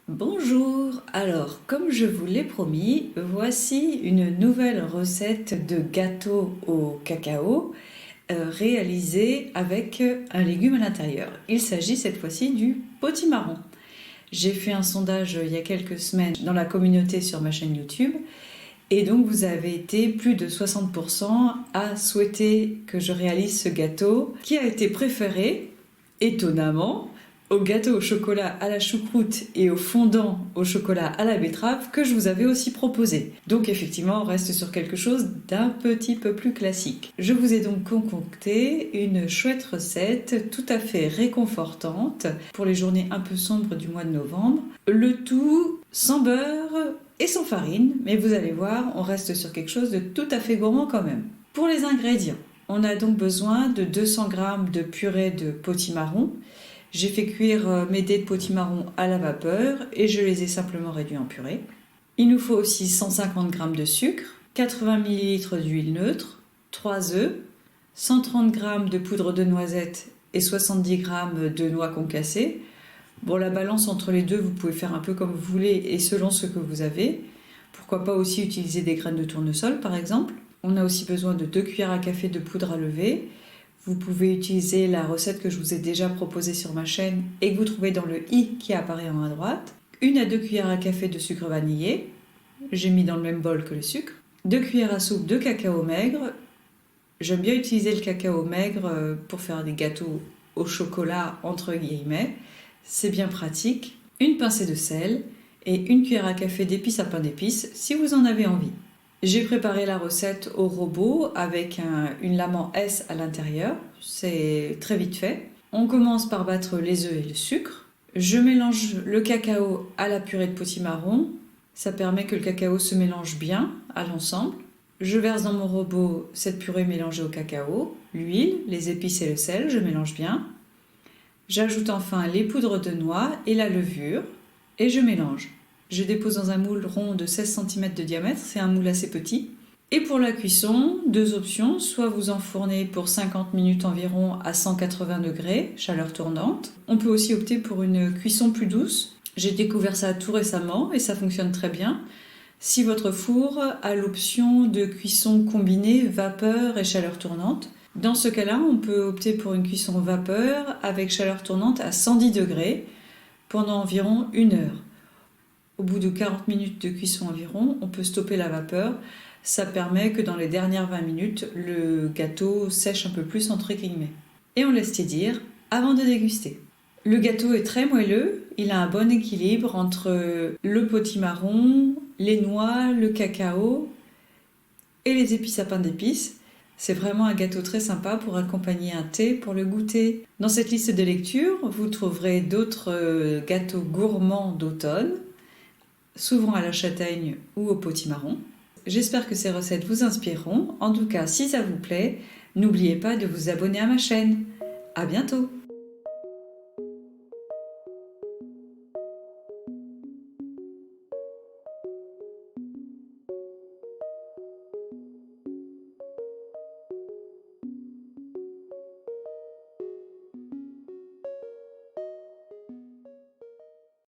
Bonjour, alors comme je vous l'ai promis, voici une nouvelle recette de gâteau au cacao réalisée avec un légume à l'intérieur. Il s'agit cette fois-ci du potimarron. J'ai fait un sondage il y a quelques semaines dans la communauté sur ma chaîne YouTube et donc vous avez été plus de 60% à souhaiter que je réalise ce gâteau qui a été préféré, étonnamment, au gâteau au chocolat à la choucroute et au fondant au chocolat à la betterave que je vous avais aussi proposé. Donc effectivement, on reste sur quelque chose d'un petit peu plus classique. Je vous ai donc concocté une chouette recette tout à fait réconfortante pour les journées un peu sombres du mois de novembre. Le tout sans beurre et sans farine, mais vous allez voir, on reste sur quelque chose de tout à fait gourmand quand même. Pour les ingrédients, on a donc besoin de 200 g de purée de potimarron. J'ai fait cuire mes dés de potimarron à la vapeur et je les ai simplement réduits en purée. Il nous faut aussi 150 g de sucre, 80 ml d'huile neutre, 3 œufs, 130 g de poudre de noisette et 70 g de noix concassées. Bon, la balance entre les deux, vous pouvez faire un peu comme vous voulez et selon ce que vous avez. Pourquoi pas aussi utiliser des graines de tournesol par exemple. On a aussi besoin de 2 cuillères à café de poudre à lever. Vous pouvez utiliser la recette que je vous ai déjà proposée sur ma chaîne et que vous trouvez dans le i qui apparaît en haut à droite. 1 à 2 cuillères à café de sucre vanillé. J'ai mis dans le même bol que le sucre. 2 cuillères à soupe de cacao maigre. J'aime bien utiliser le cacao maigre pour faire des gâteaux au chocolat entre guillemets. C'est bien pratique. Une pincée de sel et 1 cuillère à café d'épices à pain d'épices si vous en avez envie. J'ai préparé la recette au robot avec une lame en S à l'intérieur. C'est très vite fait. On commence par battre les œufs et le sucre. Je mélange le cacao à la purée de potimarron. Ça permet que le cacao se mélange bien à l'ensemble. Je verse dans mon robot cette purée mélangée au cacao, l'huile, les épices et le sel. Je mélange bien. J'ajoute enfin les poudres de noix et la levure et je mélange. Je dépose dans un moule rond de 16 cm de diamètre, c'est un moule assez petit. Et pour la cuisson, 2 options, soit vous enfournez pour 50 minutes environ à 180 degrés, chaleur tournante. On peut aussi opter pour une cuisson plus douce. J'ai découvert ça tout récemment et ça fonctionne très bien. Si votre four a l'option de cuisson combinée vapeur et chaleur tournante, dans ce cas-là, on peut opter pour une cuisson vapeur avec chaleur tournante à 110 degrés pendant environ 1 heure. Au bout de 40 minutes de cuisson environ, on peut stopper la vapeur. Ça permet que dans les dernières 20 minutes, le gâteau sèche un peu plus entre guillemets. Et on laisse tiédir avant de déguster. Le gâteau est très moelleux, il a un bon équilibre entre le potimarron, les noix, le cacao et les épices à pain d'épices. C'est vraiment un gâteau très sympa pour accompagner un thé pour le goûter. Dans cette liste de lecture, vous trouverez d'autres gâteaux gourmands d'automne, souvent à la châtaigne ou au potimarron. J'espère que ces recettes vous inspireront. En tout cas, si ça vous plaît, n'oubliez pas de vous abonner à ma chaîne. À bientôt!